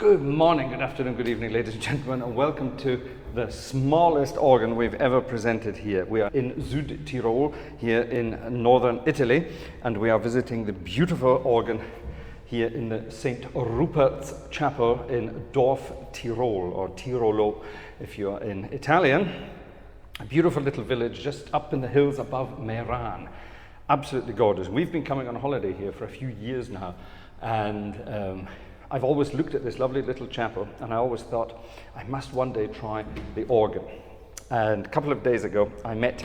Good morning, good afternoon, good evening, ladies and gentlemen, and welcome to the smallest organ we've ever presented here. We are in Süd Tirol, here in northern Italy, and we are visiting the beautiful organ here in the St. Rupert's Chapel in Dorf Tirol, or Tirolo if you're in Italian. A beautiful little village just up in the hills above Meran. Absolutely gorgeous. We've been coming on holiday here for a few years now, and I've always looked at this lovely little chapel, and I always thought I must one day try the organ. And a couple of days ago I met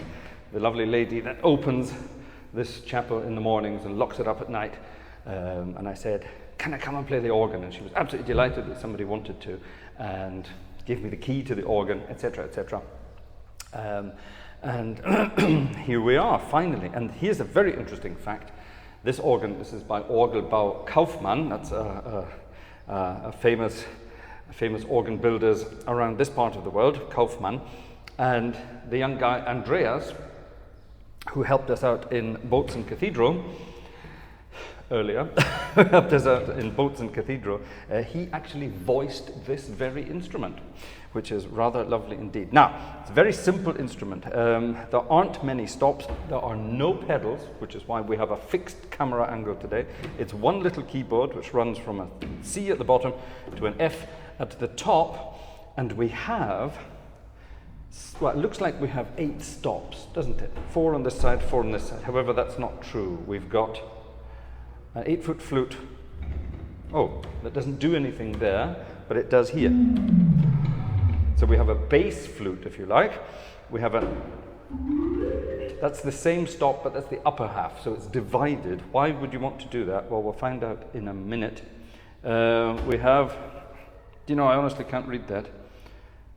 the lovely lady that opens this chapel in the mornings and locks it up at night, and I said, can I come and play the organ? And she was absolutely delighted that somebody wanted to, and gave me the key to the organ, etc., etc. And here we are, finally. And here's a very interesting fact. This organ, this is by Orgelbau Kaufmann. That's a famous organ builders around this part of the world, Kaufmann. And the young guy, Andreas, who helped us out in Bozen Cathedral earlier, he actually voiced this very instrument, which is rather lovely indeed. Now, it's a very simple instrument. There aren't many stops. There are no pedals, which is why we have a fixed camera angle today. It's one little keyboard which runs from a C at the bottom to an F at the top, and we have, well, it looks like we have 8 stops, doesn't it? 4 on this side, 4 on this side. However, that's not true. We've got an 8-foot flute. Oh, that doesn't do anything there, but it does here. So we have a bass flute, if you like. We have that's the same stop, but that's the upper half, so it's divided. Why would you want to do that? Well, we'll find out in a minute. We have, do you know, I honestly can't read that.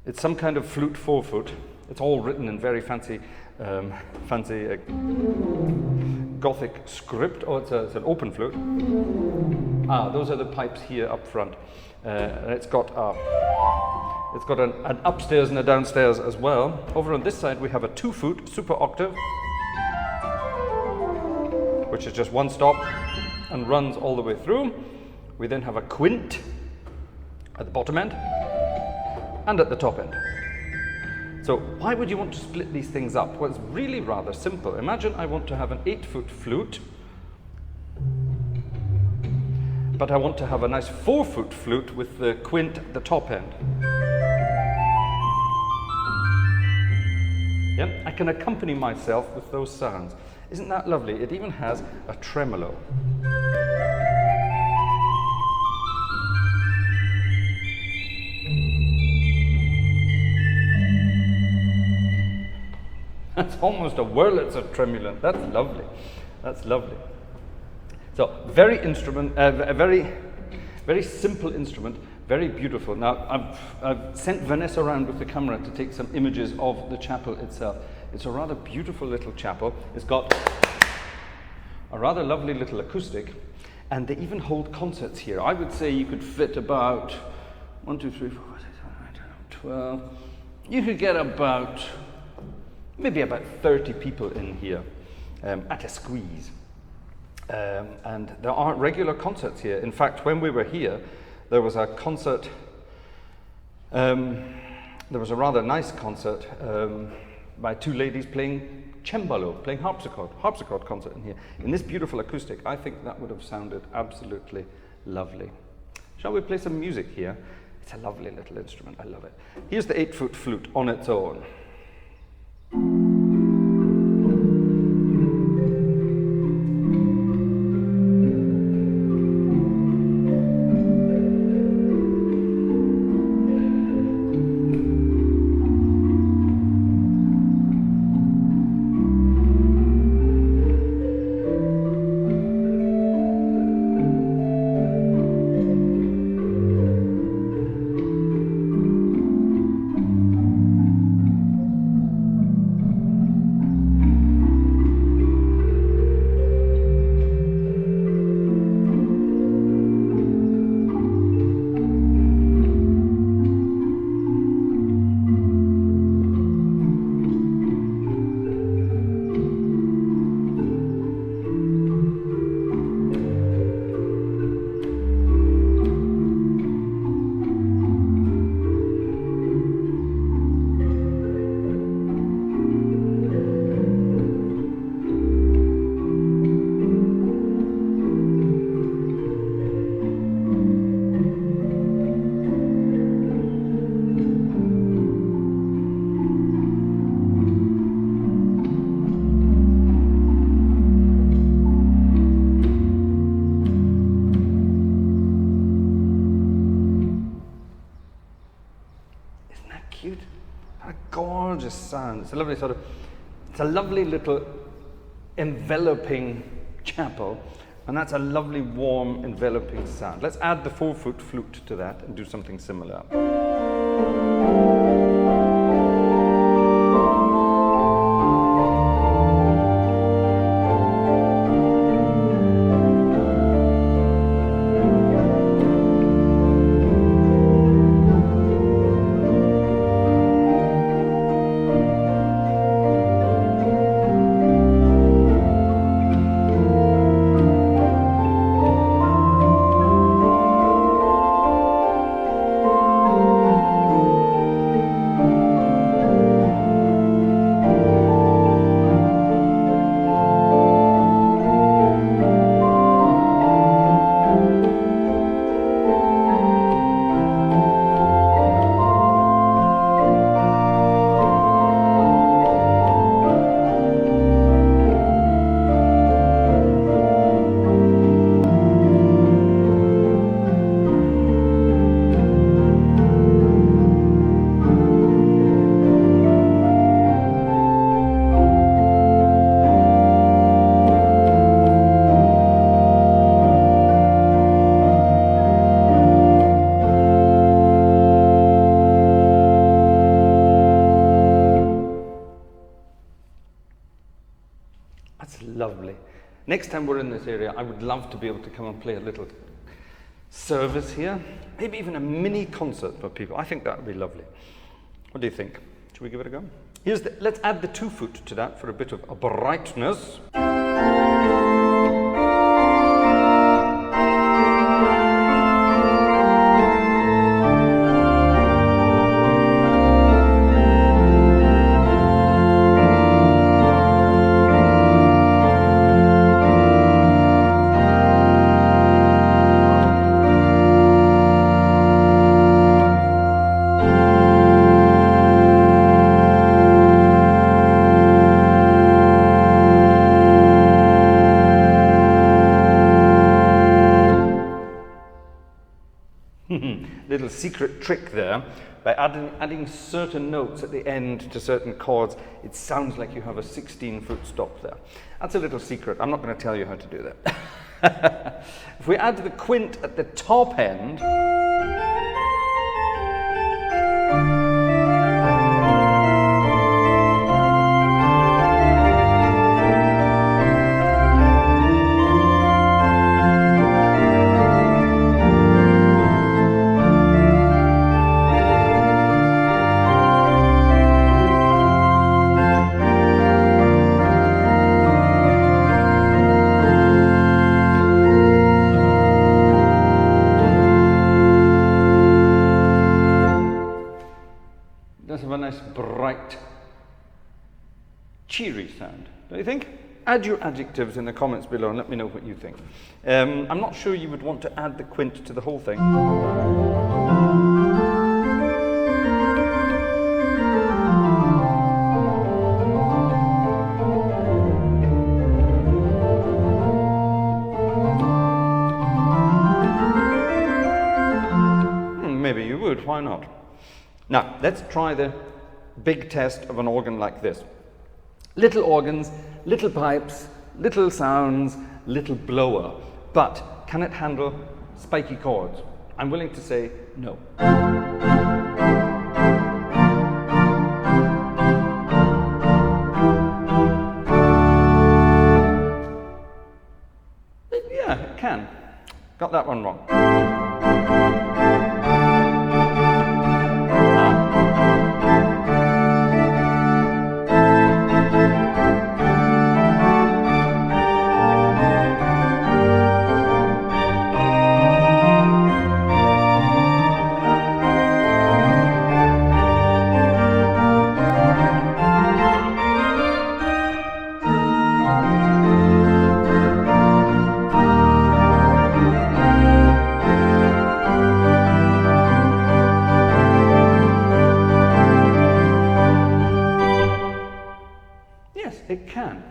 It's some kind of flute 4-foot. It's all written in very fancy Gothic script. Oh, it's an open flute. Ah, those are the pipes here up front. And it's got an upstairs and a downstairs as well. Over on this side we have a 2-foot super octave, which is just one stop and runs all the way through. We then have a quint at the bottom end and at the top end. So why would you want to split these things up? Well, it's really rather simple. Imagine I want to have an 8-foot flute, but I want to have a nice 4-foot flute with the quint at the top end. Yeah, I can accompany myself with those sounds. Isn't that lovely? It even has a tremolo. That's almost a Wurlitzer tremulant. That's lovely. That's lovely. So, very simple instrument, very beautiful. Now, I've sent Vanessa around with the camera to take some images of the chapel itself. It's a rather beautiful little chapel. It's got a rather lovely little acoustic, and they even hold concerts here. I would say you could fit about 1, 2, 3, 4, 5, 6, 7, 8, 9, 12. You could get maybe about 30 people in here at a squeeze. And there are regular concerts here. In fact, when we were here, there was a concert, there was a rather nice concert by 2 ladies playing cembalo, playing harpsichord concert in here. In this beautiful acoustic, I think that would have sounded absolutely lovely. Shall we play some music here? It's a lovely little instrument, I love it. Here's the 8-foot flute on its own. cute? What a gorgeous sound. It's a lovely it's a lovely little enveloping chapel, and that's a lovely warm enveloping sound. Let's add the 4-foot flute to that and do something similar. Lovely. Next time we're in this area, I would love to be able to come and play a little service here. Maybe even a mini concert for people. I think that would be lovely. What do you think? Should we give it a go? Let's add the 2-foot to that for a bit of a brightness. Little secret trick there. By adding certain notes at the end to certain chords, it sounds like you have a 16-foot stop there. That's a little secret. I'm not going to tell you how to do that. If we add the quint at the top end, a nice, bright, cheery sound, don't you think? Add your adjectives in the comments below and let me know what you think. I'm not sure you would want to add the quint to the whole thing. Maybe you would, why not? Now, let's try the big test of an organ like this. Little organs, little pipes, little sounds, little blower. But can it handle spiky chords? I'm willing to say no. Yeah, it can. Got that one wrong. It can.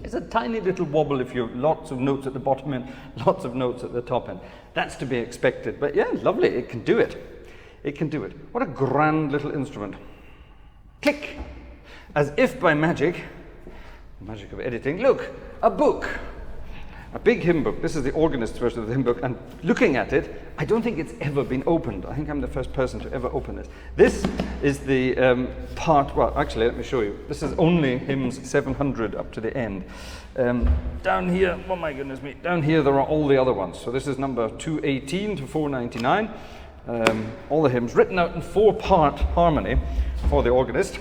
It's a tiny little wobble if you have lots of notes at the bottom and lots of notes at the top end. That's to be expected, but yeah, lovely, it can do it. it can do it. What a grand little instrument. Click! As if by magic, the magic of editing, look, a book. A big hymn book. This is the organist's version of the hymn book, and looking at it, I don't think it's ever been opened. I think I'm the first person to ever open this. This is the part, well, actually, let me show you. This is only hymns 700 up to the end. Down here, oh my goodness me, down here there are all the other ones. So this is number 218 to 499. All the hymns written out in 4-part harmony for the organist.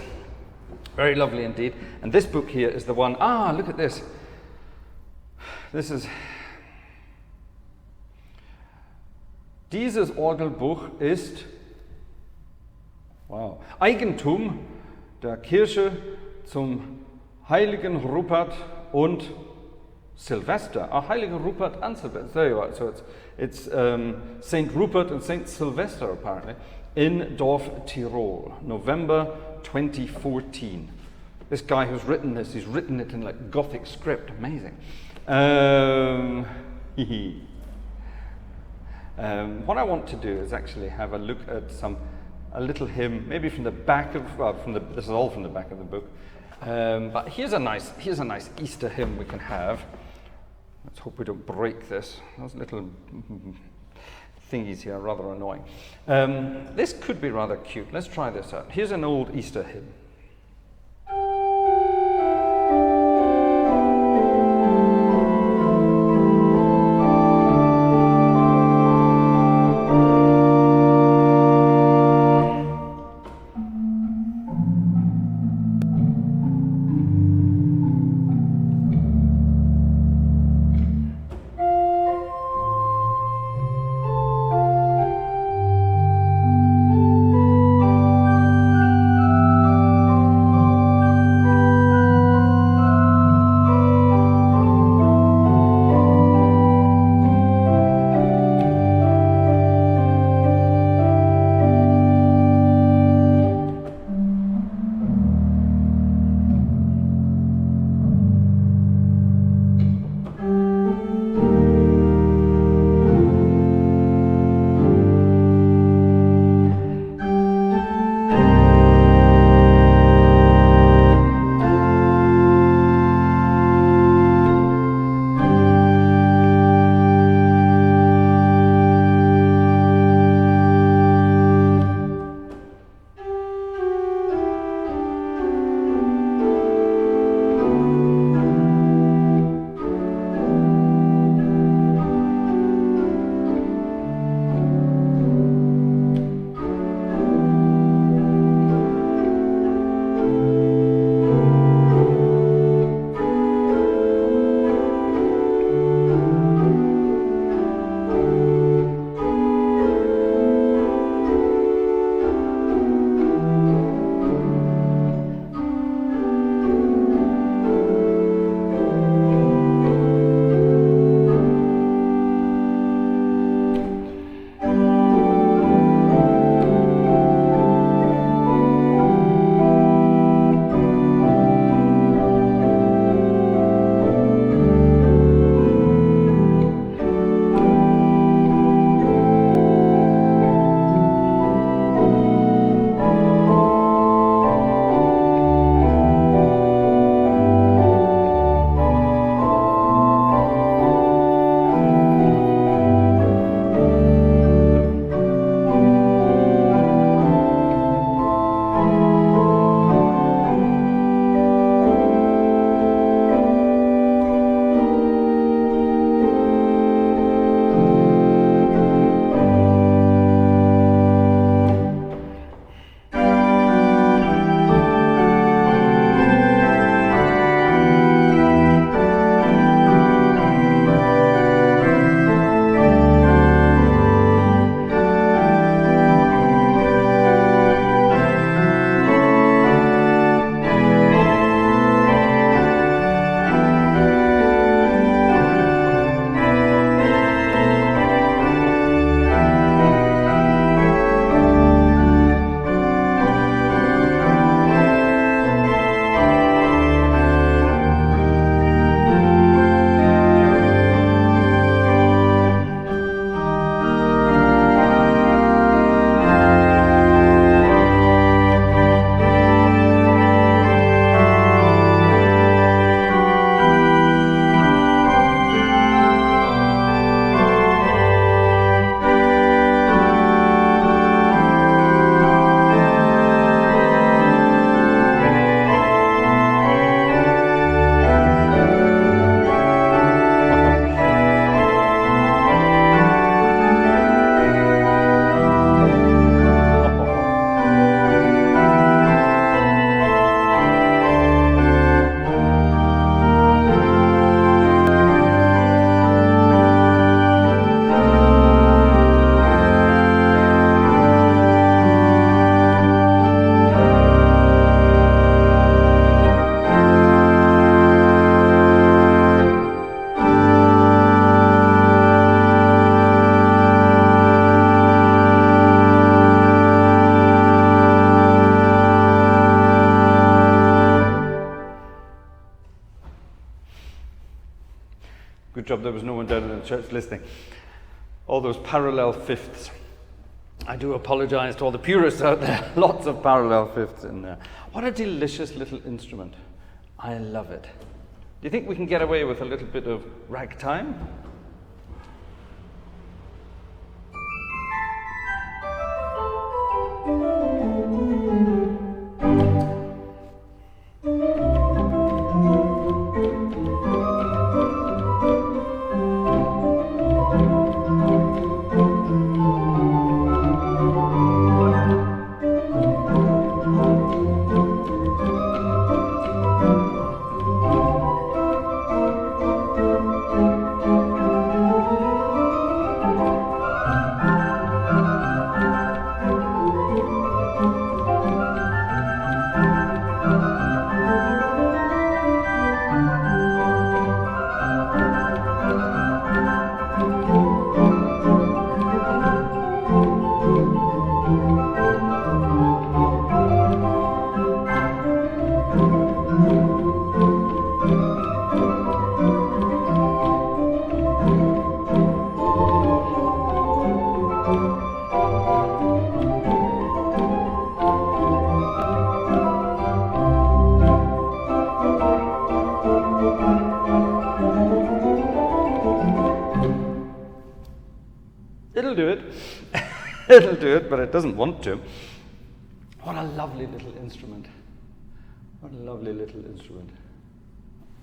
Very lovely indeed. And this book here is the one, look at this. Dieses Orgelbuch ist Eigentum der Kirche zum heiligen Rupert und Sylvester. Heiliger Rupert and Sylvester. There you are. So it's Saint Rupert and Saint Sylvester apparently in Dorf Tirol, November 2014. This guy who's written this, he's written it in like Gothic script. Amazing. What I want to do is actually have a look at a little hymn, maybe from the back of, this is all from the back of the book. But here's a nice Easter hymn we can have. Let's hope we don't break this. Those little thingies here are rather annoying. This could be rather cute. Let's try this out. Here's an old Easter hymn. was no one down in the church listening. All those parallel fifths. I do apologize to all the purists out there. Lots of parallel fifths in there. What a delicious little instrument. I love it. Do you think we can get away with a little bit of ragtime? It'll do it. It'll do it, but it doesn't want to. What a lovely little instrument. What a lovely little instrument.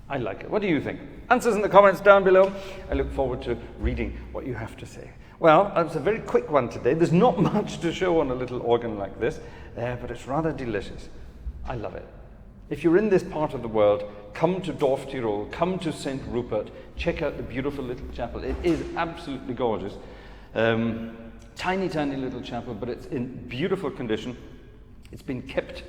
I like it. What do you think? Answers in the comments down below. I look forward to reading what you have to say. Well, it's a very quick one today. There's not much to show on a little organ like this, but it's rather delicious. I love it. If you're in this part of the world, come to Dorf Tirol, come to St. Rupert, check out the beautiful little chapel. It is absolutely gorgeous. Tiny, tiny little chapel, but it's in beautiful condition. It's been kept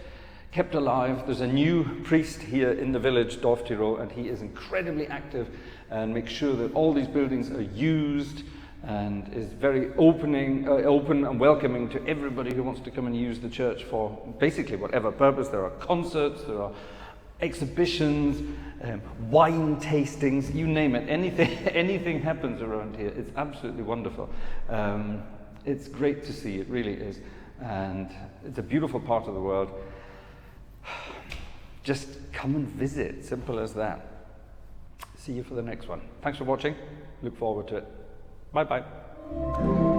alive. There's a new priest here in the village, Dorf Tirol, and he is incredibly active and makes sure that all these buildings are used and is very open and welcoming to everybody who wants to come and use the church for basically whatever purpose. There are concerts, there are exhibitions, wine tastings, you name it. Anything happens around here. It's absolutely wonderful. It's great to see, it really is. And it's a beautiful part of the world. Just come and visit, simple as that. See you for the next one. Thanks for watching. Look forward to it. Bye-bye.